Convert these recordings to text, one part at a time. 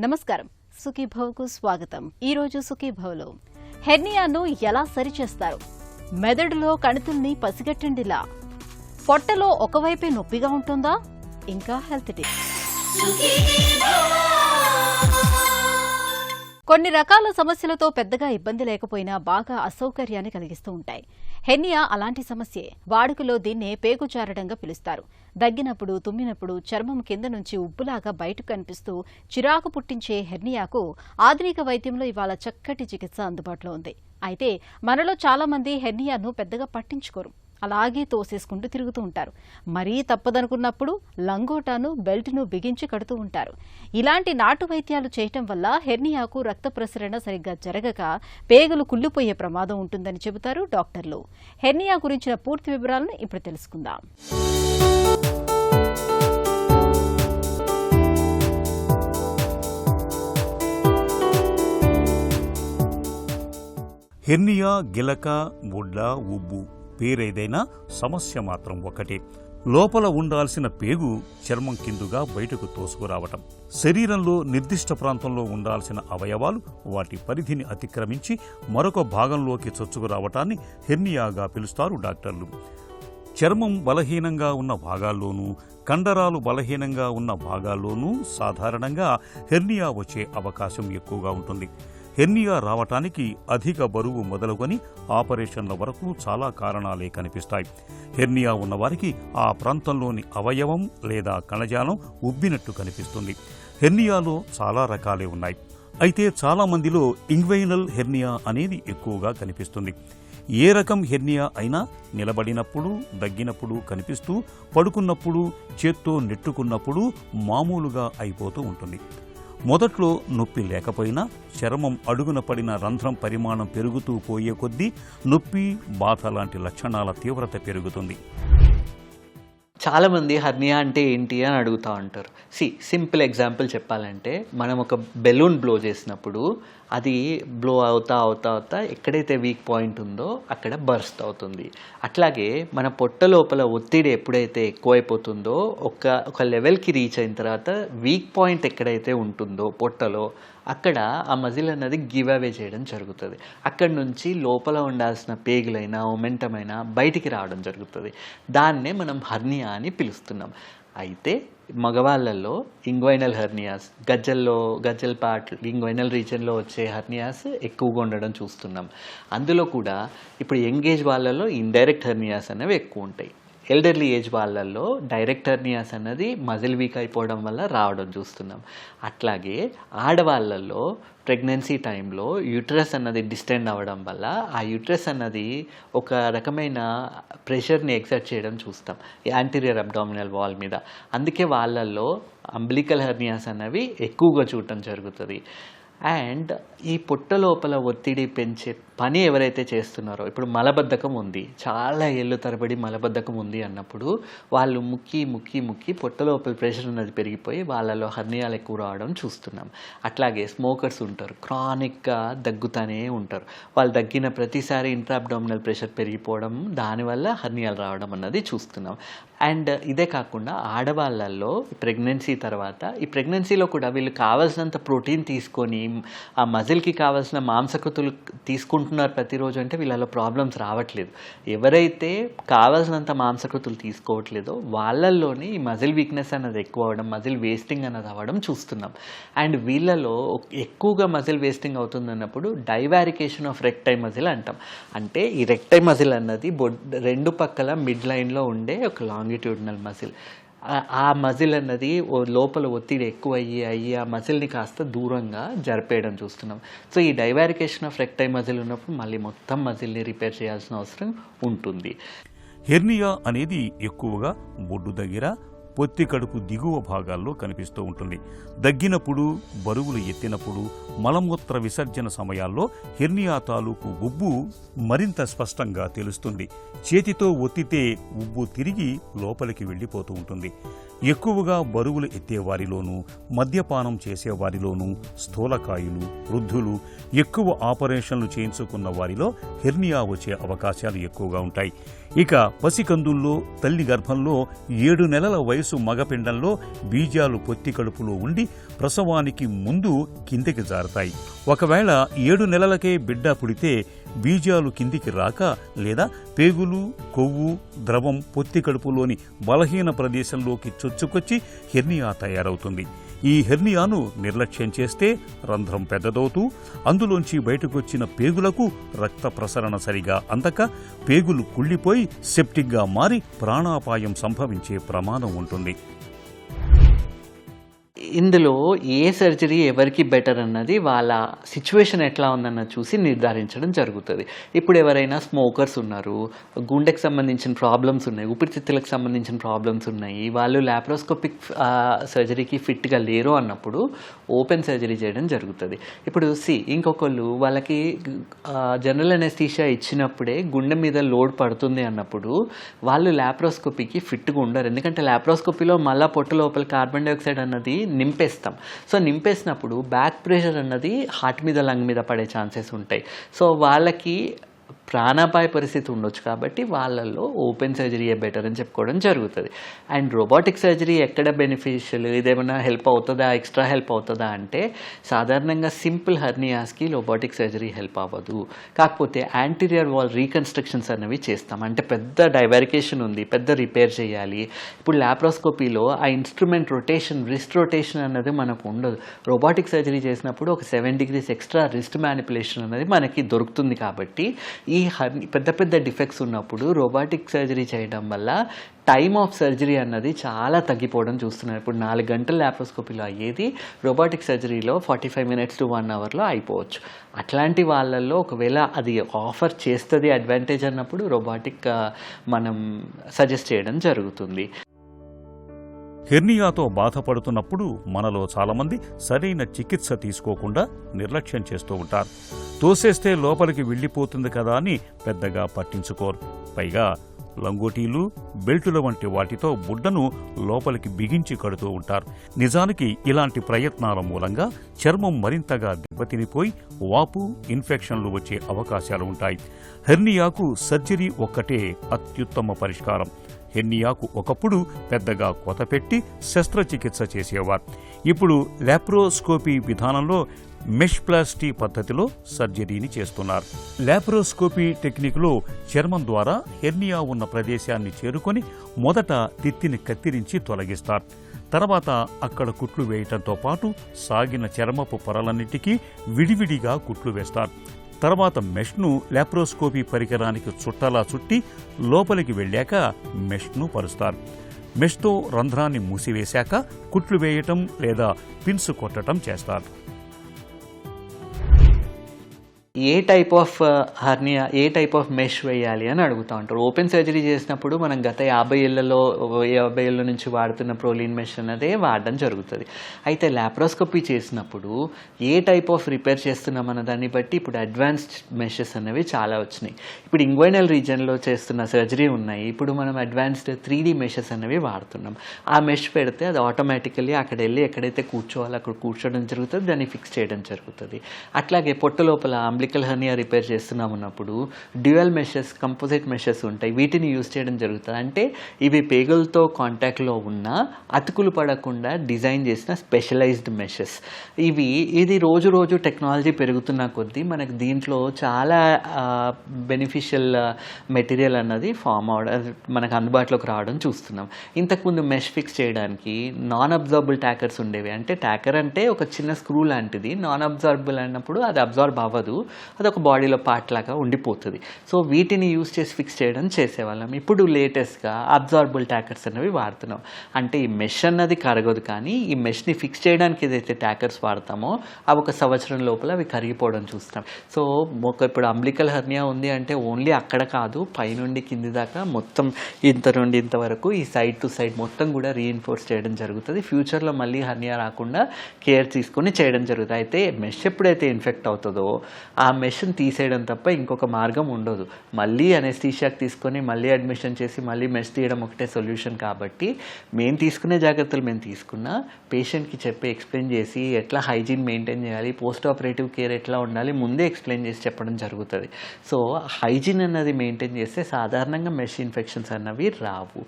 నమస్కారం, సుఖీభవ్కు స్వాగతం. ఈ రోజు సుఖీభవ్లో హెర్నియాను ఎలా సరిచేస్తారు, మెదడులో కణితుల్ని పసిగట్టండిలా, పొట్టలో ఒకవైపే నొప్పిగా ఉంటుందా, ఇంకా హెల్త్ టిప్స్. కొన్ని రకాల సమస్యలతో పెద్దగా ఇబ్బంది లేకపోయినా బాగా అసౌకర్యాన్ని కలిగిస్తూ ఉంటాయి. హెర్నియా అలాంటి సమస్యే. వాడుకలో దీన్నే పేగుజారడంగా పిలుస్తారు. దగ్గినప్పుడు, తుమ్మినప్పుడు చర్మం కింద నుంచి ఉబ్బులాగా బయటకు కనిపిస్తూ చిరాకు పుట్టించే హెర్నియాకు ఆధునిక వైద్యంలో ఇవాళ చక్కటి చికిత్స అందుబాటులో ఉంది. అయితే మనలో చాలా మంది హెర్నియాను పెద్దగా పట్టించుకోరు, అలాగే తోసేసుకుంటూ తిరుగుతూ ఉంటారు. మరీ తప్పదనుకున్నప్పుడు లంగోటాను, బెల్ట్ను బిగించి కడుతూ ఉంటారు. ఇలాంటి నాటు వైద్యాలు చేయటం వల్ల హెర్నియాకు రక్త ప్రసరణ సరిగ్గా జరగక పేగులు కుళ్ళిపోయే ప్రమాదం ఉంటుందని చెబుతారు డాక్టర్లు. హెర్నియా గురించిన పూర్తి వివరాలను ఇప్పుడు తెలుసుకుందాం. హెర్నియా, గిలక, ముడ్డ, ఉబ్బు పేరేదైనా సమస్య మాత్రం ఒకటే. లోపల ఉండాల్సిన పేగు చర్మం కిందుగా బయటకు తోసుకురావటం. శరీరంలో నిర్దిష్ట ప్రాంతంలో ఉండాల్సిన అవయవాలు వాటి పరిధిని అతిక్రమించి మరొక భాగంలోకి చొచ్చుకురావటాన్ని హెర్నియాగా పిలుస్తారు డాక్టర్లు. చర్మం బలహీనంగా ఉన్న భాగాల్లోనూ, కండరాలు బలహీనంగా ఉన్న భాగాల్లోనూ సాధారణంగా హెర్నియా వచ్చే అవకాశం ఎక్కువగా ఉంటుంది. హెర్నియా రావటానికి అధిక బరువు మొదలుకొని ఆపరేషన్ల వరకు చాలా కారణాలే కనిపిస్తాయి. హెర్నియా ఉన్నవారికి ఆ ప్రాంతంలోని అవయవం లేదా కణజాలం ఉబ్బినట్టు కనిపిస్తుంది. హెర్నియాలో చాలా రకాలే ఉన్నాయి. అయితే చాలా మందిలో ఇంగ్వైనల్ హెర్నియా అనేది ఎక్కువగా కనిపిస్తుంది. ఏ రకం హెర్నియా అయినా నిలబడినప్పుడు, దగ్గినప్పుడు కనిపిస్తూ, పడుకున్నప్పుడు, చేత్తో నెట్టుకున్నప్పుడు మామూలుగా అయిపోతూ ఉంటుంది. మొదట్లో నొప్పి లేకపోయినా చర్మం అడుగున పడిన రంధ్రం పరిమాణం పెరుగుతూ పోయే కొద్దీ నొప్పి, బాధ లాంటి లక్షణాల తీవ్రత పెరుగుతుంది. చాలామంది హెర్నియా అంటే ఏంటి అని అడుగుతూ ఉంటారు. సింపుల్ ఎగ్జాంపుల్ చెప్పాలంటే, మనం ఒక బెలూన్ బ్లో చేసినప్పుడు అది బ్లో అవుతా ఎక్కడైతే వీక్ పాయింట్ ఉందో అక్కడ బర్స్ట్ అవుతుంది. అట్లాగే మన పొట్ట లోపల ఒత్తిడి ఎప్పుడైతే ఎక్కువైపోతుందో ఒక లెవెల్కి రీచ్ అయిన తర్వాత వీక్ పాయింట్ ఎక్కడైతే ఉంటుందో పొట్టలో అక్కడ ఆ మజిల్ అన్నది గివ్ అవే చేయడం జరుగుతుంది. అక్కడి నుంచి లోపల ఉండాల్సిన పేగులైనా, మొమెంటం అయినా బయటికి రావడం జరుగుతుంది. దాన్నే మనం హెర్నియా అని పిలుస్తున్నాం. అయితే మగవాళ్ళల్లో ఇంగ్వైనల్ హెర్నియాస్, గజ్జల్ పార్ట్ ఇంగ్వైనల్ రీజన్లో వచ్చే హెర్నియాస్ ఎక్కువగా ఉండడం చూస్తున్నాం. అందులో కూడా ఇప్పుడు యంగ్ ఏజ్ వాళ్ళలో ఇండైరెక్ట్ హెర్నియాస్ అనేవి ఎక్కువ ఉంటాయి. ఎల్డర్లీ ఏజ్ వాళ్ళల్లో డైరెక్ట్ హెర్నియాస్ అన్నది మజిల్ వీక్ అయిపోవడం వల్ల రావడం చూస్తున్నాం. అట్లాగే ఆడవాళ్ళల్లో ప్రెగ్నెన్సీ టైంలో యూట్రస్ అన్నది డిస్టెండ్ అవ్వడం వల్ల ఆ యూట్రస్ అన్నది ఒక రకమైన ప్రెషర్ని ఎగ్జర్ట్ చేయడం చూస్తాం యాంటీరియర్ అబ్డామినల్ వాల్ మీద. అందుకే వాళ్ళల్లో అంబ్లికల్ హెర్నియాస్ అన్నవి ఎక్కువగా చూడటం జరుగుతుంది. అండ్ ఈ పొట్ట లోపల ఒత్తిడి పెంచే పని ఎవరైతే చేస్తున్నారో, ఇప్పుడు మలబద్ధకం ఉంది, చాలా ఏళ్ళు తరబడి మలబద్ధకం ఉంది అన్నప్పుడు వాళ్ళు ముక్కి పొట్ట లోపల ప్రెషర్ అనేది పెరిగిపోయి వాళ్ళలో హెర్నియాలు ఎక్కువ రావడం చూస్తున్నాం. అట్లాగే స్మోకర్స్ ఉంటారు, క్రానిక్గా దగ్గుతానే ఉంటారు. వాళ్ళు దగ్గిన ప్రతిసారి ఇంట్రా అబ్డామినల్ ప్రెషర్ పెరిగిపోవడం, దానివల్ల హెర్నియాలు రావడం అన్నది చూస్తున్నాం. అండ్ ఇదే కాకుండా ఆడవాళ్ళల్లో ప్రెగ్నెన్సీ తర్వాత, ఈ ప్రెగ్నెన్సీలో కూడా వీళ్ళు కావాల్సినంత ప్రోటీన్ తీసుకొని ఆ మజిల్కి కావాల్సిన మాంసకృతులు తీసుకుంటున్నారు ప్రతిరోజు అంటే వీళ్ళలో ప్రాబ్లమ్స్ రావట్లేదు. ఎవరైతే కావాల్సినంత మాంసకృతులు తీసుకోవట్లేదో వాళ్ళల్లోనే ఈ మజిల్ వీక్నెస్ అన్నది ఎక్కువ అవ్వడం, మజిల్ వేస్టింగ్ అన్నది అవ్వడం చూస్తున్నాం. అండ్ వీళ్ళలో ఎక్కువగా మజిల్ వేస్టింగ్ అవుతుందన్నప్పుడు డైవారికేషన్ ఆఫ్ రెక్టై మజిల్ అంటాం. అంటే ఈ రెక్టై మజిల్ అన్నది రెండు పక్కల మిడ్ లైన్లో ఉండే ఒక లాంగిట్యూడినల్ మజిల్. ఆ మజిల్ అన్నది లోపల ఒత్తిడి ఎక్కువ అయ్యి ఆ మజిల్ని కాస్త దూరంగా జరిపేయడం చూస్తున్నాం. సో ఈ డైవారికేషన్ ఆఫ్ రెక్టై మజిల్ ఉన్నప్పుడు మళ్ళీ మొత్తం మజిల్ని రిపేర్ చేయాల్సిన అవసరం ఉంటుంది. హెర్నియా అనేది ఎక్కువగా బొడ్డు దగ్గర, పొత్తి కడుపు దిగువ భాగాల్లో కనిపిస్తూ ఉంటుంది. దగ్గినప్పుడు, బరువులు ఎత్తినప్పుడు, మలమూత్ర విసర్జన సమయాల్లో హెర్నియా తాలూకు ఉబ్బు మరింత స్పష్టంగా తెలుస్తుంది. చేతితో ఒత్తితే ఉబ్బు తిరిగి లోపలికి వెళ్ళిపోతూ ఉంటుంది. ఎక్కువగా బరువులు ఎత్తేవారిలోనూ, మద్యపానం చేసేవారిలోనూ, స్థూలకాయులు, వృద్ధులు, ఎక్కువ ఆపరేషన్లు చేయించుకున్న వారిలో హెర్నియా వచ్చే అవకాశాలు ఎక్కువగా ఉంటాయి. ఇక పసికందుల్లో, తల్లి గర్భంలో 7 నెలల వయసు వయసు మగపిండంలో బీజాలు పొత్తి కడుపులో ఉండి ప్రసవానికి ముందు కిందికి జారుతాయి. ఒకవేళ 7 నెలలకే బిడ్డ పుడితే బీజాలు కిందికి రాక లేదా పేగులు, కొవ్వు, ద్రవం పొత్తి కడుపులోని బలహీన ప్రదేశంలోకి చొచ్చుకొచ్చి హెర్నియా తయారవుతుంది. ఈ హెర్నియాను నిర్లక్ష్యం చేస్తే రంధ్రం పెద్దదవుతూ అందులోంచి బయటకొచ్చిన పేగులకు రక్త ప్రసరణ సరిగా అందక పేగులు కుళ్ళిపోయి సెప్టిక్గా మారి ప్రాణాపాయం సంభవించే ప్రమాదం ఉంటుంది. ఇందులో ఏ సర్జరీ ఎవరికి బెటర్ అన్నది వాళ్ళ సిచ్యువేషన్ ఎట్లా ఉందన్నది చూసి నిర్ధారించడం జరుగుతుంది. ఇప్పుడు ఎవరైనా స్మోకర్స్ ఉన్నారు, గుండెకి సంబంధించిన ప్రాబ్లమ్స్ ఉన్నాయి, ఊపిరితిత్తులకు సంబంధించిన ప్రాబ్లమ్స్ ఉన్నాయి, వాళ్ళు లాప్రోస్కోపిక్ సర్జరీకి ఫిట్గా లేరు అన్నప్పుడు ఓపెన్ సర్జరీ చేయడం జరుగుతుంది. ఇప్పుడు ఇంకొకళ్ళు వాళ్ళకి జనరల్ అనెస్థీషియా ఇచ్చినప్పుడే గుండె మీద లోడ్ పడుతుంది అన్నప్పుడు వాళ్ళు లాప్రోస్కోపీకి ఫిట్గా ఉండరు. ఎందుకంటే లాప్రోస్కోపీలో మళ్ళీ పొట్ట లోపల కార్బన్ డైఆక్సైడ్ అన్నది నింపేస్తాం. సో నింపేసినప్పుడు బ్యాక్ ప్రెషర్ అన్నది హార్ట్ మీద, లంగ్ మీద పడే ఛాన్సెస్ ఉంటాయి. సో వాళ్ళకి ప్రాణాపాయ పరిస్థితి ఉండొచ్చు. కాబట్టి వాళ్ళల్లో ఓపెన్ సర్జరీయే బెటర్ అని చెప్పుకోవడం జరుగుతుంది. అండ్ రోబోటిక్ సర్జరీ ఎక్కడ బెనిఫిషియల్, ఇదేమైనా హెల్ప్ అవుతుందా, ఎక్స్ట్రా హెల్ప్ అవుతుందా అంటే సాధారణంగా సింపుల్ హెర్నియాస్కి రోబోటిక్ సర్జరీ హెల్ప్ అవ్వదు. కాకపోతే యాంటీరియర్ వాల్ రీకన్స్ట్రక్షన్స్ అనేవి చేస్తాం. అంటే పెద్ద డైవరికేషన్ ఉంది, పెద్ద రిపేర్ చేయాలి. ఇప్పుడు లాప్రోస్కోపీలో ఆ ఇన్స్ట్రుమెంట్ రొటేషన్, రిస్ట్ రొటేషన్ అన్నది మనకు ఉండదు. రోబోటిక్ సర్జరీ చేసినప్పుడు ఒక 7 degrees ఎక్స్ట్రా రిస్ట్ మ్యానిపులేషన్ అనేది మనకి దొరుకుతుంది. కాబట్టి ఈ పెద్ద పెద్ద డిఫెక్ట్స్ ఉన్నప్పుడు రోబోటిక్ సర్జరీ చేయడం వల్ల టైమ్ ఆఫ్ సర్జరీ అన్నది చాలా తగ్గిపోవడం చూస్తున్నారు. ఇప్పుడు 4 గంటలు లాప్రోస్కోపీలో అయ్యేది రోబోటిక్ సర్జరీలో 45 minutes to 1 hourలో అయిపోవచ్చు. అట్లాంటి వాళ్ళల్లో ఒకవేళ అది ఆఫర్ చేస్తుంది అడ్వాంటేజ్ అన్నప్పుడు రోబోటిక్ మనం సజెస్ట్ చేయడం జరుగుతుంది. హెర్నియాతో బాధపడుతున్నప్పుడు మనలో చాలామంది సరైన చికిత్స తీసుకోకుండా నిర్లక్ష్యం చేస్తూ ఉంటారు. తోసేస్తే లోపలికి వెళ్ళిపోతుంది కదా అని పెద్దగా పట్టించుకోరు. పైగా లంగోటీలు, బెల్టుల వంటి వాటితో బుడ్డను లోపలికి బిగించి కడుతూ ఉంటారు. నిజానికి ఇలాంటి ప్రయత్నాల మూలంగా చర్మం మరింతగా దెబ్బతినిపోయి వాపు, ఇన్ఫెక్షన్లు వచ్చే అవకాశాలు ఉంటాయి. హెర్నియాకు సర్జరీ ఒక్కటే అత్యుత్తమ పరిష్కారం. హెర్నియాకు ఒకప్పుడు పెద్దగా కొతపెట్టి శస్త్రచికిత్స చేసేవారు. ఇప్పుడు లాప్రోస్కోపీ విధానంలో మెష్ ప్లాస్టీ పద్ధతిలో సర్జరీని చేస్తున్నారు. లాప్రోస్కోపీ టెక్నిక్లో చర్మం ద్వారా హెర్నియా ఉన్న ప్రదేశాన్ని చేరుకొని మొదట తిత్తిని కత్తిరించి తొలగిస్తారు. తర్వాత అక్కడ కుట్లు వేయటంతో పాటు సాగిన చర్మపు పొరలన్నిటికీ విడివిడిగా కుట్లు వేస్తారు. తర్వాత మెష్ను లాప్రోస్కోపీ పరికరానికి చుట్టలా చుట్టి లోపలికి వెళ్ళాక మెష్ను పరుస్తారు. మెష్తో రంధ్రాన్ని మూసివేశాక కుట్లు వేయటం లేదా పిన్స్ కొట్టడం చేస్తారు. ఏ టైప్ ఆఫ్ హర్నియా, ఏ టైప్ ఆఫ్ మెష్ వేయాలి అని అడుగుతూ ఉంటారు. ఓపెన్ సర్జరీ చేసినప్పుడు మనం గత 50 ఏళ్ల నుంచి వాడుతున్న ప్రోలీన్ మెష్ అన్నదే వాడడం జరుగుతుంది. అయితే లాప్రోస్కోపీ చేసినప్పుడు ఏ టైప్ ఆఫ్ రిపేర్ చేస్తున్నాం అన్న దాన్ని బట్టి ఇప్పుడు అడ్వాన్స్డ్ మెషెస్ అనేవి చాలా వచ్చినాయి. ఇప్పుడు ఇంగ్వైనల్ రీజన్లో చేస్తున్న సర్జరీ ఉన్నాయి. ఇప్పుడు మనం అడ్వాన్స్డ్ 3D మెషెస్ అనేవి వాడుతున్నాం. ఆ మెష్ పెడితే అది ఆటోమేటికల్లీ అక్కడ వెళ్ళి ఎక్కడైతే కూర్చోవాలో అక్కడ కూర్చోవడం జరుగుతుంది, దాన్ని ఫిక్స్ చేయడం జరుగుతుంది. అట్లాగే పొట్ట లోపల అంబ్లికల్ హెర్నియా రిపేర్ చేస్తున్నామన్నప్పుడు డ్యూయల్ మెషెస్, కంపోజిట్ మెషెస్ ఉంటాయి. వీటిని యూజ్ చేయడం జరుగుతుంది. అంటే ఇవి పేగులతో కాంటాక్ట్లో ఉన్న అతుకులు పడకుండా డిజైన్ చేసిన స్పెషలైజ్డ్ మెషెస్. ఇది రోజు రోజు టెక్నాలజీ పెరుగుతున్న కొద్దీ మనకు దీంట్లో చాలా బెనిఫిషియల్ మెటీరియల్ అన్నది ఫామ్ అవడం, మనకు అందుబాటులోకి రావడం చూస్తున్నాం. ఇంతకుముందు మెష్ ఫిక్స్ చేయడానికి నాన్ అబ్జార్బుల్ ట్యాకర్స్ ఉండేవి. అంటే ట్యాకర్ అంటే ఒక చిన్న స్క్రూ లాంటిది. నాన్ అబ్జార్బుల్ అన్నప్పుడు అది అబ్జార్బ్ అవ్వదు, అది ఒక బాడీలో పార్ట్ లాగా ఉండిపోతుంది. సో వీటిని యూజ్ చేసి ఫిక్స్ చేయడం చేసేవాళ్ళం. ఇప్పుడు లేటెస్ట్గా అబ్జార్బుల్ ట్యాకర్స్ అనేవి వాడుతున్నాం. అంటే ఈ మెష్ అన్నది కరగదు, కానీ ఈ మెష్ని ఫిక్స్ చేయడానికి ఏదైతే ట్యాకర్స్ వాడతామో అవి 1 సంవత్సరం లోపల అవి కరిగిపోవడం చూస్తాం. సో ఇప్పుడు అంబ్లికల్ హెర్నియా ఉంది అంటే ఓన్లీ అక్కడ కాదు, పైనుండి కింది దాకా మొత్తం ఇంత నుండి ఇంతవరకు ఈ సైడ్ టు సైడ్ మొత్తం కూడా రీఇన్ఫోర్స్ చేయడం జరుగుతుంది. ఫ్యూచర్లో మళ్ళీ హెర్నియా రాకుండా కేర్ తీసుకొని చేయడం జరుగుతుంది. అయితే మెష్ ఎప్పుడైతే ఇన్ఫెక్ట్ అవుతుందో ఆ మెష్ని తీసేయడం తప్ప ఇంకొక మార్గం ఉండదు. మళ్ళీ అనెస్థీషియాకి తీసుకొని మళ్ళీ అడ్మిషన్ చేసి మళ్ళీ మెష్ తీయడం ఒకటే సొల్యూషన్. కాబట్టి మేము తీసుకునే జాగ్రత్తలు మేము తీసుకున్నా, పేషెంట్కి చెప్పి ఎక్స్ప్లెయిన్ చేసి ఎట్లా హైజీన్ మెయింటైన్ చేయాలి, పోస్ట్ ఆపరేటివ్ కేర్ ఎట్లా ఉండాలి ముందే ఎక్స్ప్లెయిన్ చేసి చెప్పడం జరుగుతుంది. సో హైజీన్ అన్నది మెయింటైన్ చేస్తే సాధారణంగా మెష్ ఇన్ఫెక్షన్స్ అన్నవి రావు.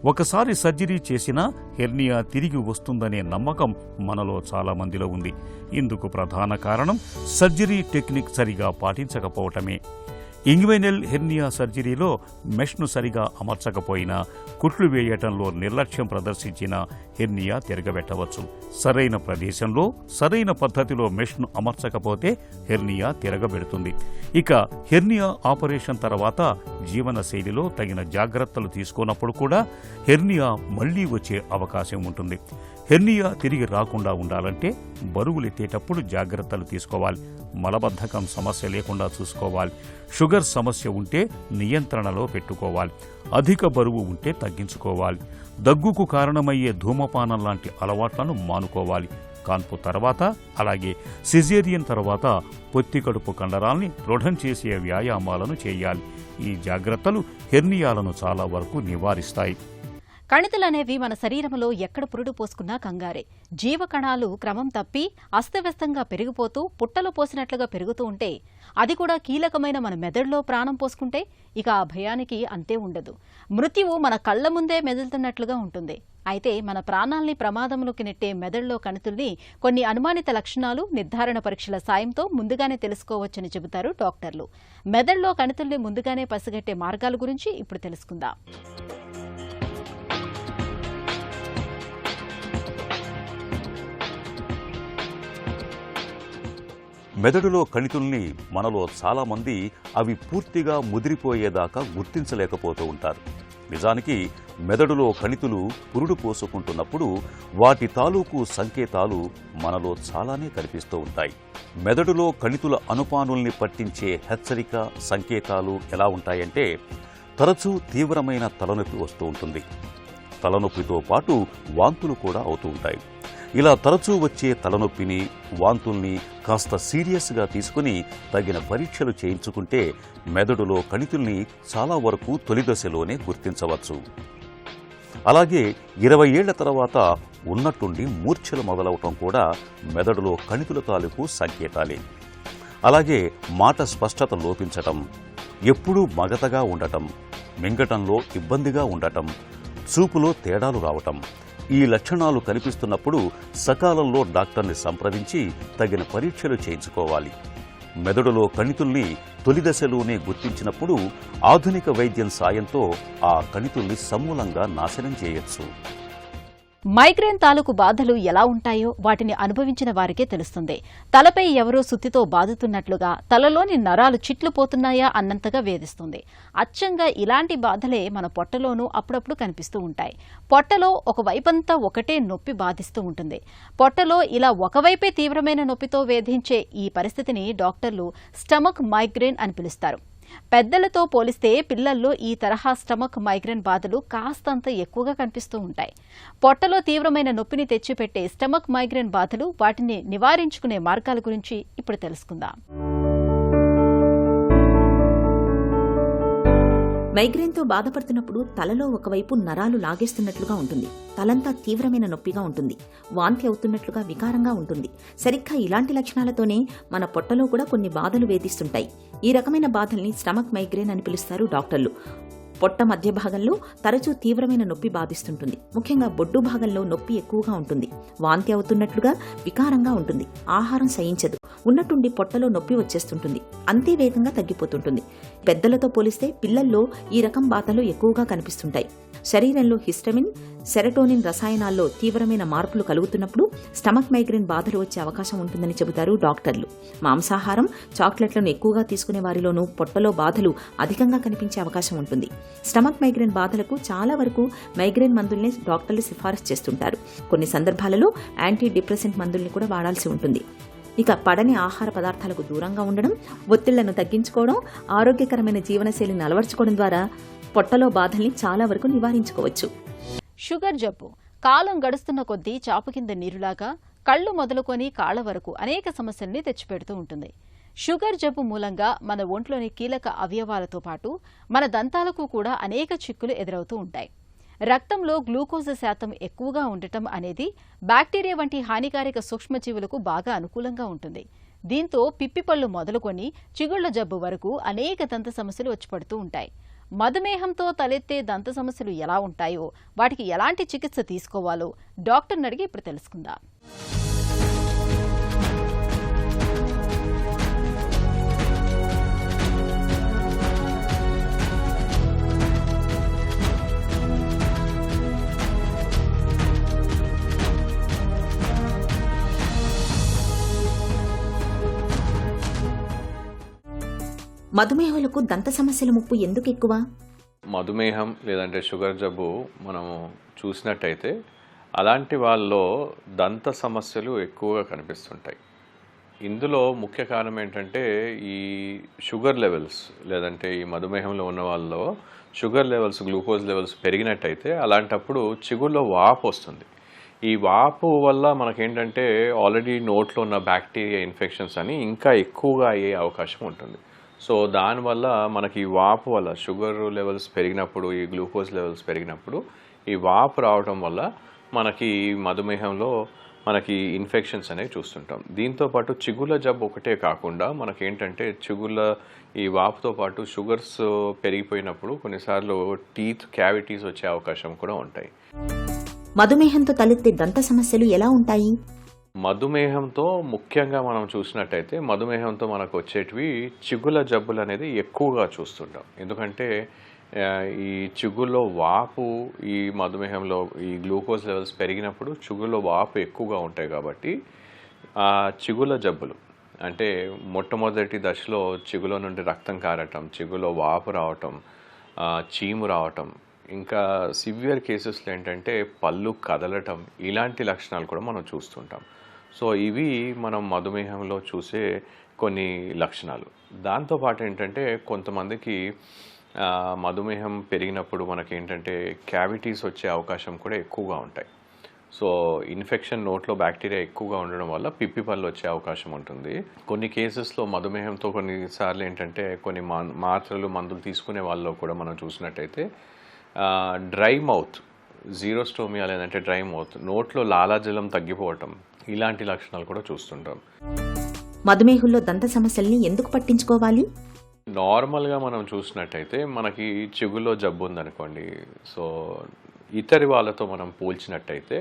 ఒకసారి సర్జరీ చేసినా హెర్నియా తిరిగి వస్తుందనే నమ్మకం మనలో చాలా మందిలో ఉంది. ఇందుకు ప్రధాన కారణం సర్జరీ టెక్నిక్ సరిగా పాటించకపోవటమే. ఇంగ్వైనల్ హెర్నియా సర్జరీలో మెష్ను సరిగా అమర్చకపోయినా, కుట్లు వేయటంలో నిర్లక్ష్యం ప్రదర్శించిన హెర్నియా తిరగబెట్టవచ్చు. సరైన ప్రదేశంలో సరైన పద్ధతిలో మెష్ను అమర్చకపోతే హెర్నియా తిరగబెడుతుంది. ఇక హెర్నియా ఆపరేషన్ తర్వాత జీవనశైలిలో తగిన జాగ్రత్తలు తీసుకున్నప్పుడు కూడా హెర్నియా మళ్లీ వచ్చే అవకాశం ఉంటుంది. హెర్నియా తిరిగి రాకుండా ఉండాలంటే బరువులెత్తేటప్పుడు జాగ్రత్తలు తీసుకోవాలి. మలబద్ధకం సమస్య లేకుండా చూసుకోవాలి. షుగర్ సమస్య ఉంటే నియంత్రణలో పెట్టుకోవాలి. అధిక బరువు ఉంటే తగ్గించుకోవాలి. దగ్గుకు కారణమయ్యే ధూమపానం లాంటి అలవాట్లను మానుకోవాలి. కాన్పు తర్వాత అలాగే సిజేరియన్ తర్వాత పొత్తికడుపు కండరాల్ని దృఢం చేసే వ్యాయామాలను చేయాలి. ఈ జాగ్రత్తలు హెర్నియాలను చాలా వరకు నివారిస్తాయి. కణితులనేవి మన శరీరంలో ఎక్కడ పురుడు పోసుకున్నా కంగారే. జీవకణాలు క్రమం తప్పి అస్తవ్యస్తంగా పెరిగిపోతూ పుట్టలో పోసినట్లుగా పెరుగుతూ ఉంటే, అది కూడా కీలకమైన మన మెదడులో ప్రాణం పోసుకుంటే ఇక ఆ భయానికి అంతే ఉండదు. మృత్యువు మన కళ్ల ముందే మెదులుతున్నట్లుగా ఉంటుంది. అయితే మన ప్రాణాల్ని ప్రమాదంలోకి నెట్టే మెదడులో కణితుల్ని కొన్ని అనుమానిత లక్షణాలు, నిర్ధారణ పరీక్షల సాయంతో ముందుగానే తెలుసుకోవచ్చని చెబుతారు డాక్టర్లు. మెదడులో కణితుల్ని ముందుగానే పసిగట్టే మార్గాల గురించి ఇప్పుడు తెలుసుకుందాం. మెదడులో కణితుల్ని మనలో చాలామంది అవి పూర్తిగా ముదిరిపోయేదాకా గుర్తించలేకపోతూ ఉంటారు. నిజానికి మెదడులో కణితులు పురుడు పోసుకుంటున్నప్పుడు వాటి తాలూకు సంకేతాలు మనలో చాలానే కనిపిస్తూ ఉంటాయి. మెదడులో కణితుల అనుపానుల్ని పట్టించే హెచ్చరిక సంకేతాలు ఎలా ఉంటాయంటే, తరచూ తీవ్రమైన తలనొప్పి వస్తూ ఉంటుంది. తలనొప్పితో పాటు వాంతులు కూడా అవుతూ ఉంటాయి. ఇలా తరచూ వచ్చే తలనొప్పిని, వాంతుల్ని కాస్త సీరియస్గా తీసుకుని తగిన పరీక్షలు చేయించుకుంటే మెదడులో కణితుల్ని చాలా వరకు తొలి దశలోనే గుర్తించవచ్చు. అలాగే 20 ఏళ్ల తర్వాత ఉన్నట్టుండి మూర్ఛలు మొదలవటం కూడా మెదడులో కణితుల తాలూకు సంకేతాలే. అలాగే మాట స్పష్టత లోపించటం, ఎప్పుడూ మగతగా ఉండటం, మింగటంలో ఇబ్బందిగా ఉండటం, చూపులో తేడాలు రావటం, ఈ లక్షణాలు కనిపిస్తున్నప్పుడు సకాలంలో డాక్టర్ని సంప్రదించి తగిన పరీక్షలు చేయించుకోవాలి. మెదడులో కణితుల్ని తొలి దశలోనే గుర్తించినప్పుడు ఆధునిక వైద్యం సాయంతో ఆ కణితుల్ని సమూలంగా నాశనం చేయొచ్చు. మైగ్రేన్ తాలూకు బాధలు ఎలా ఉంటాయో వాటిని అనుభవించిన వారికే తెలుస్తుంది. తలపై ఎవరో సుత్తితో బాదుతున్నట్లుగా, తలలోని నరాలు చిట్లు పోతున్నాయా అన్నంతగా వేధిస్తుంది. అచ్చంగా ఇలాంటి బాధలే మన పొట్టలోనూ అప్పుడప్పుడు కనిపిస్తూ ఉంటాయి. పొట్టలో ఒకవైపంతా ఒకటే నొప్పి బాధిస్తూ ఉంటుంది. పొట్టలో ఇలా ఒకవైపే తీవ్రమైన నొప్పితో వేధించే ఈ పరిస్థితిని డాక్టర్లు స్టమక్ మైగ్రేన్ అని పిలుస్తారు. పెద్దలతో పోలిస్తే పిల్లల్లో ఈ తరహా స్టమక్ మైగ్రేన్ బాధలు కాస్తంత ఎక్కువగా కనిపిస్తూ ఉంటాయి. పొట్టలో తీవ్రమైన నొప్పిని తెచ్చిపెట్టే స్టమక్ మైగ్రేన్ బాధలు, వాటిని నివారించుకునే మార్గాల గురించి ఇప్పుడు తెలుసుకుందాం. మైగ్రేన్తో బాధపడుతున్నప్పుడు తలలో ఒకవైపు నరాలు లాగేస్తున్నట్లుగా ఉంటుంది. తలంతా తీవ్రమైన నొప్పిగా ఉంటుంది. వాంతి అవుతున్నట్లుగా వికారంగా ఉంటుంది. సరిగ్గా ఇలాంటి లక్షణాలతోనే మన పొట్టలో కూడా కొన్ని బాధలు వేధిస్తుంటాయి. ఈ రకమైన బాధల్ని స్టమక్ మైగ్రేన్ అని పిలుస్తారు డాక్టర్లు. పొట్ట మధ్య భాగంలో తరచూ తీవ్రమైన నొప్పి బాధిస్తుంటుంది. ముఖ్యంగా బొడ్డు భాగంలో నొప్పి ఎక్కువగా ఉంటుంది. వాంతి అవుతున్నట్లుగా వికారంగా ఉంటుంది. ఆహారం సహించదు. ఉన్నట్టుండి పొట్టలో నొప్పి వచ్చేస్తుంటుంది. అంతే వేగంగా తగ్గిపోతుంటుంది. పెద్దలతో పోలిస్తే పిల్లల్లో ఈ రకం బాధలు ఎక్కువగా కనిపిస్తుంటాయి. శరీరంలో హిస్టమిన్, సెరటోనిన్ రసాయనాల్లో తీవ్రమైన మార్పులు కలుగుతున్నప్పుడు స్టమక్ మైగ్రేన్ బాధలు వచ్చే అవకాశం ఉంటుందని చెబుతారు డాక్టర్లు. మాంసాహారం, చాక్లెట్లను ఎక్కువగా తీసుకునే వారిలోనూ పొట్టలో బాధలు అధికంగా కనిపించే అవకాశం ఉంటుంది. స్టమక్ మైగ్రేన్ బాధలకు చాలా వరకు మైగ్రేన్ మందుల్ని డాక్టర్లు సిఫారసు చేస్తుంటారు. కొన్ని సందర్భాలలో యాంటీ డిప్రెసెంట్ మందుల్ని కూడా వాడాల్సి ఉంటుంది. ఇక పడని ఆహార పదార్థాలకు దూరంగా ఉండడం, ఒత్తిళ్లను తగ్గించుకోవడం, ఆరోగ్యకరమైన జీవనశైలిని అలవర్చుకోవడం ద్వారా పొట్టలో బాధల్ని చాలా వరకు నివారించుకోవచ్చు. షుగర్ జబ్బు కాలం గడుస్తున్న కొద్దీ చాపు కింద నీరులాగా కళ్ళు మొదలుకొని కాళ్ల వరకు అనేక సమస్యల్ని తెచ్చిపెడుతూ ఉంటుంది. షుగర్ జబ్బు మూలంగా మన ఒంట్లోని కీలక అవయవాలతో పాటు మన దంతాలకు కూడా అనేక చిక్కులు ఎదురవుతూ ఉంటాయి. రక్తంలో గ్లూకోజ్ శాతం ఎక్కువగా ఉండటం అనేది బ్యాక్టీరియా వంటి హానికారక సూక్ష్మజీవులకు బాగా అనుకూలంగా ఉంటుంది. దీంతో పిప్పిపళ్ళు మొదలుకొని చిగుళ్ల జబ్బు వరకు అనేక దంత సమస్యలు వచ్చిపడుతూ ఉంటాయి. మధుమేహంతో తలెత్తే దంత సమస్యలు ఎలా ఉంటాయో, వాటికి ఎలాంటి చికిత్స తీసుకోవాలో డాక్టర్ని అడిగి ఇప్పుడు తెలుసుకుందాం. మధుమేహులకు దంత సమస్యల ముప్పు ఎందుకు ఎక్కువ? మధుమేహం లేదంటే షుగర్ జబ్బు మనము చూసినట్టయితే అలాంటి వాళ్ళలో దంత సమస్యలు ఎక్కువగా కనిపిస్తుంటాయి. ఇందులో ముఖ్య కారణం ఏంటంటే ఈ షుగర్ లెవెల్స్ లేదంటే ఈ మధుమేహంలో ఉన్న వాళ్ళలో షుగర్ లెవెల్స్, గ్లూకోజ్ లెవెల్స్ పెరిగినట్టయితే అలాంటప్పుడు చిగుళ్ళలో వాపు వస్తుంది. ఈ వాపు వల్ల మనకేంటంటే ఆల్రెడీ నోట్లో ఉన్న బ్యాక్టీరియా ఇన్ఫెక్షన్స్ అని ఇంకా ఎక్కువగా అయ్యే అవకాశం ఉంటుంది. సో దానివల్ల మనకి ఈ వాపు వల్ల షుగర్ లెవెల్స్ పెరిగినప్పుడు, ఈ గ్లూకోజ్ లెవెల్స్ పెరిగినప్పుడు ఈ వాపు రావడం వల్ల మనకి మధుమేహంలో మనకి ఇన్ఫెక్షన్స్ అనేవి చూస్తుంటాం. దీంతోపాటు చిగుళ్ళ జబ్బు ఒకటే కాకుండా మనకేంటంటే చిగుళ్ళ ఈ వాపుతో పాటు షుగర్స్ పెరిగిపోయినప్పుడు కొన్నిసార్లు టీత్ క్యావిటీస్ వచ్చే అవకాశం కూడా ఉంటాయి. మధుమేహంతో తలెత్తే దంత సమస్యలు ఎలా ఉంటాయి? మధుమేహంతో ముఖ్యంగా మనం చూసినట్టయితే మధుమేహంతో మనకు వచ్చేటివి చిగుళ్ళ జబ్బులు అనేది ఎక్కువగా చూస్తుంటాం. ఎందుకంటే ఈ చిగుళ్ళలో వాపు ఈ మధుమేహంలో ఈ గ్లూకోజ్ లెవెల్స్ పెరిగినప్పుడు చిగుళ్ళలో వాపు ఎక్కువగా ఉంటాయి కాబట్టి ఆ చిగుళ్ళ జబ్బులు అంటే మొట్టమొదటి దశలో చిగుళ్ళ నుండి రక్తం కారటం, చిగుళ్ళలో వాపు రావటం, చీము రావటం, ఇంకా సివియర్ కేసెస్లో ఏంటంటే పళ్ళు కదలటం, ఇలాంటి లక్షణాలు కూడా మనం చూస్తుంటాం. సో ఇవి మనం మధుమేహంలో చూసే కొన్ని లక్షణాలు. దాంతోపాటు ఏంటంటే కొంతమందికి మధుమేహం పెరిగినప్పుడు మనకేంటంటే క్యావిటీస్ వచ్చే అవకాశం కూడా ఎక్కువగా ఉంటాయి. సో ఇన్ఫెక్షన్, నోట్లో బ్యాక్టీరియా ఎక్కువగా ఉండడం వల్ల పిప్పి పళ్ళు వచ్చే అవకాశం ఉంటుంది. కొన్ని కేసెస్లో మధుమేహంతో కొన్నిసార్లు ఏంటంటే కొన్ని మాత్రలు, మందులు తీసుకునే వాళ్ళలో కూడా మనం చూసినట్టయితే డ్రై మౌత్, జీరోస్టోమియా లేదంటే డ్రై మౌత్, నోట్లో లాలాజలం తగ్గిపోవటం, ఇలాంటి లక్షణాలు కూడా చూస్తుంటాం. మధుమేహుల్లో దంత సమస్యల్ని ఎందుకు పట్టించుకోవాలి? నార్మల్గా మనం చూసినట్టయితే మనకి చిగుల్లో జబ్బు ఉందనుకోండి, సో ఇతరి వాళ్ళతో మనం పోల్చినట్టయితే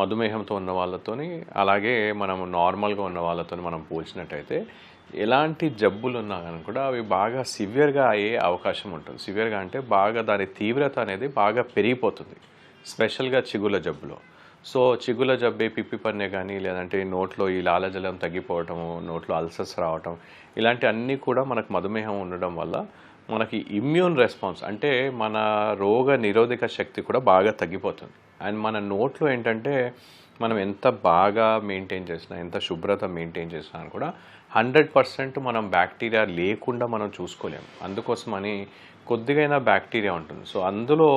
మధుమేహంతో ఉన్న వాళ్ళతోని అలాగే మనం నార్మల్గా ఉన్న వాళ్ళతో మనం పోల్చినట్టయితే ఎలాంటి జబ్బులు ఉన్నా కానీ కూడా అవి బాగా సివియర్గా అయ్యే అవకాశం ఉంటుంది. సివియర్గా అంటే బాగా దాని తీవ్రత అనేది బాగా పెరిగిపోతుంది, స్పెషల్గా చిగుళ్ళ జబ్బులో. సో చిగుళ్ళ జబ్బే పిప్పి పన్నే కానీ లేదంటే నోట్లో ఈ లాలజలం తగ్గిపోవటము, నోట్లో అల్సర్స్ రావటం, ఇలాంటి అన్నీ కూడా మనకు మధుమేహం ఉండడం వల్ల మనకి ఇమ్యూన్ రెస్పాన్స్ అంటే మన రోగ నిరోధక శక్తి కూడా బాగా తగ్గిపోతుంది. అండ్ మన నోట్లో ఏంటంటే మనం ఎంత బాగా మెయింటైన్ చేసినా, ఎంత శుభ్రత మెయింటైన్ చేసినా కూడా 100% మనం బ్యాక్టీరియా లేకుండా మనం చూసుకోలేము. అందుకోసమని కొద్దిగైనా బ్యాక్టీరియా ఉంటుంది. సో అందులో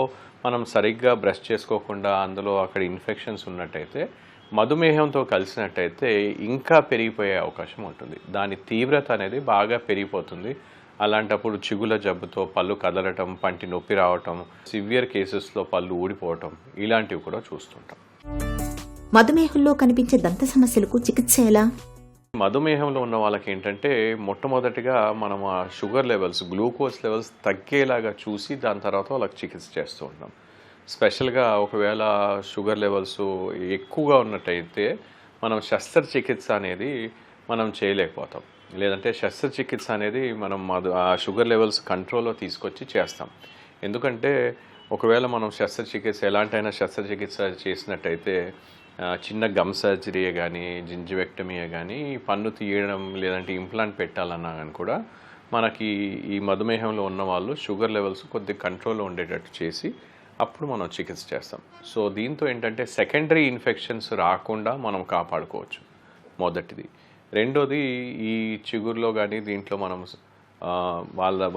మనం సరిగ్గా బ్రష్ చేసుకోకుండా అందులో అక్కడ ఇన్ఫెక్షన్స్ ఉన్నట్టయితే మధుమేహంతో కలిసినట్టయితే ఇంకా పెరిగిపోయే అవకాశం ఉంటుంది. దాని తీవ్రత అనేది బాగా పెరిగిపోతుంది. అలాంటప్పుడు చిగుళ్ళ జబ్బుతో పళ్ళు కదలటం, పంటి నొప్పి రావటం, సివియర్ కేసెస్లో పళ్ళు ఊడిపోవటం, ఇలాంటివి కూడా చూస్తుంటాం. మధుమేహంలో కనిపించే దంత సమస్యలకు చికిత్స ఎలా? మధుమేహంలో ఉన్న వాళ్ళకి ఏంటంటే మొట్టమొదటిగా మనం ఆ షుగర్ లెవెల్స్, గ్లూకోజ్ లెవెల్స్ తగ్గేలాగా చూసి దాని తర్వాత వాళ్ళకి చికిత్స చేస్తూ ఉంటాం. స్పెషల్గా ఒకవేళ షుగర్ లెవెల్స్ ఎక్కువగా ఉన్నట్టయితే మనం శస్త్రచికిత్స అనేది మనం చేయలేకపోతాం. లేదంటే శస్త్రచికిత్స అనేది మనం ఆ షుగర్ లెవెల్స్ కంట్రోల్లో తీసుకొచ్చి చేస్తాం. ఎందుకంటే ఒకవేళ మనం శస్త్రచికిత్స ఎలాంటైనా శస్త్రచికిత్స చేసినట్టయితే చిన్న గమ్ సర్జరీయే కానీ, జింజివెక్టమీయే కానీ, పన్ను తీయడం లేదంటే ఇంప్లాంట్ పెట్టాలన్నా కానీ కూడా మనకి ఈ మధుమేహంలో ఉన్న వాళ్ళు షుగర్ లెవెల్స్ కొద్దిగా కంట్రోల్లో ఉండేటట్టు చేసి అప్పుడు మనం చికిత్స చేస్తాం. సో దీంతో ఏంటంటే సెకండరీ ఇన్ఫెక్షన్స్ రాకుండా మనం కాపాడుకోవచ్చు, మొదటిది. రెండోది ఈ చిగురులో కానీ దీంట్లో మనం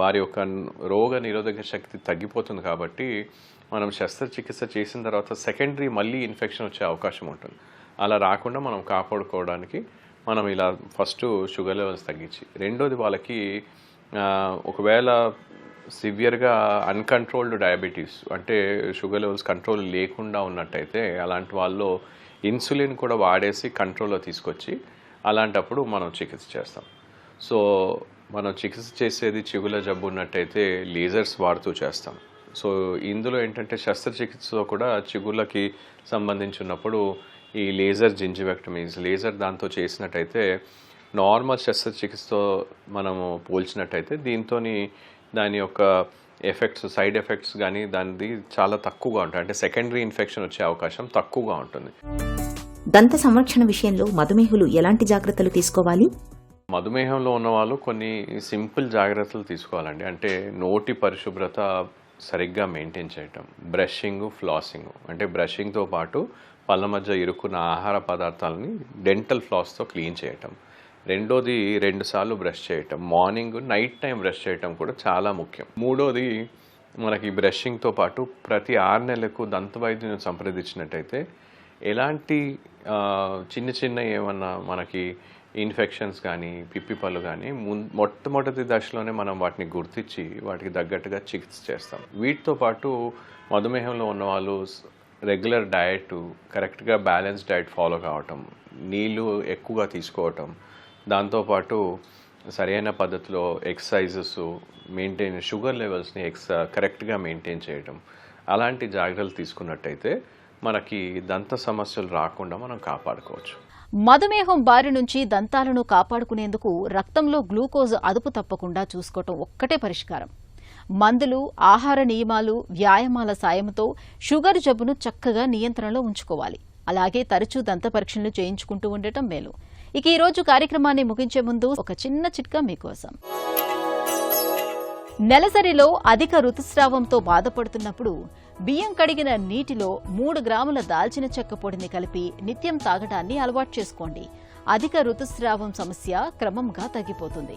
వారి యొక్క రోగ నిరోధక శక్తి తగ్గిపోతుంది కాబట్టి మనం శస్త్రచికిత్స చేసిన తర్వాత సెకండరీ మళ్ళీ ఇన్ఫెక్షన్ వచ్చే అవకాశం ఉంటుంది. అలా రాకుండా మనం కాపాడుకోవడానికి మనం ఇలా ఫస్ట్ షుగర్ లెవెల్స్ తగ్గించి, రెండోది వాళ్ళకి ఒకవేళ సివియర్గా అన్కంట్రోల్డ్ డయాబెటీస్ అంటే షుగర్ లెవెల్స్ కంట్రోల్ లేకుండా ఉన్నట్టయితే అలాంటి వాళ్ళు ఇన్సులిన్ కూడా వాడేసి కంట్రోల్లో తీసుకొచ్చి అలాంటప్పుడు మనం చికిత్స చేస్తాం. సో మనం చికిత్స చేసేది చిగుళ్ళ జబ్బు ఉన్నట్టయితే లేజర్స్ వాడుతూ చేస్తాం. సో ఇందులో ఏంటంటే శస్త్రచికిత్సలో కూడా చిగుళ్ళకి సంబంధించినప్పుడు ఈ లేజర్ జింజివెక్టమీస్, లేజర్ దాంతో చేసినట్టయితే నార్మల్ శస్త్రచికిత్సతో మనము పోల్చినట్టయితే దాని యొక్క ఎఫెక్ట్స్, సైడ్ ఎఫెక్ట్స్ కానీ దానిది చాలా తక్కువగా ఉంటాయి. అంటే సెకండరీ ఇన్ఫెక్షన్ వచ్చే అవకాశం తక్కువగా ఉంటుంది. దంత సంరక్షణ విషయంలో మధుమేహులు ఎలాంటి జాగ్రత్తలు తీసుకోవాలి? మధుమేహంలో ఉన్నవాళ్ళు కొన్ని సింపుల్ జాగ్రత్తలు తీసుకోవాలండి. అంటే నోటి పరిశుభ్రత సరిగ్గా మెయింటైన్ చేయటం, బ్రషింగ్, ఫ్లాసింగ్. అంటే బ్రషింగ్తో పాటు పళ్ళ మధ్య ఇరుక్కున్న ఆహార పదార్థాలని డెంటల్ ఫ్లాస్తో క్లీన్ చేయటం. రెండోది 2 సార్లు బ్రష్ చేయటం, మార్నింగ్, నైట్ టైం బ్రష్ చేయటం కూడా చాలా ముఖ్యం. మూడోది మనకి బ్రషింగ్తో పాటు ప్రతి 6 నెలలకు దంత వైద్యుని సంప్రదించినట్టయితే ఎలాంటి చిన్న ఏమన్నా మనకి ఇన్ఫెక్షన్స్ కానీ పిప్పి పళ్ళు కానీ మొట్టమొదటి దశలోనే మనం వాటిని గుర్తించి వాటికి తగ్గట్టుగా చికిత్స చేస్తాం. వీటితో పాటు మధుమేహంలో ఉన్నవాళ్ళు రెగ్యులర్ డయట్, కరెక్ట్గా బ్యాలెన్స్ డయట్ ఫాలో కావటం, నీళ్ళు ఎక్కువగా తీసుకోవటం, దాంతోపాటు సరైన పద్ధతిలో ఎక్సర్సైజెస్ మెయింటైన్, షుగర్ లెవెల్స్ని కరెక్ట్గా మెయింటైన్ చేయటం, అలాంటి జాగ్రత్తలు తీసుకున్నట్టయితే మనకి దంత సమస్యలు రాకుండా మనం కాపాడుకోవచ్చు. మధుమేహం బారి నుంచి దంతాలను కాపాడుకునేందుకు రక్తంలో గ్లూకోజ్ అదుపు తప్పకుండా చూసుకోవటం ఒక్కటే పరిష్కారం. మందులు, ఆహార నియమాలు, వ్యాయామాల సాయంతో షుగర్ జబ్బును చక్కగా నియంత్రణలో ఉంచుకోవాలి. అలాగే తరచూ దంత పరీక్షలు చేయించుకుంటూ ఉండటం మేలు. ఇక ఈ రోజు కార్యక్రమాన్ని ముగించే ముందు ఒక చిన్న చిట్కా మీకోసం. నెలసరిలో అధిక ఋతుస్రావంతో బాధపడుతున్నప్పుడు బియ్యం కడిగిన నీటిలో 3 గ్రాముల దాల్చిన చెక్క పొడిని కలిపి నిత్యం తాగటాన్ని అలవాటు చేసుకోండి. అధిక ఋతుస్రావం సమస్య క్రమంగా తగ్గిపోతుంది.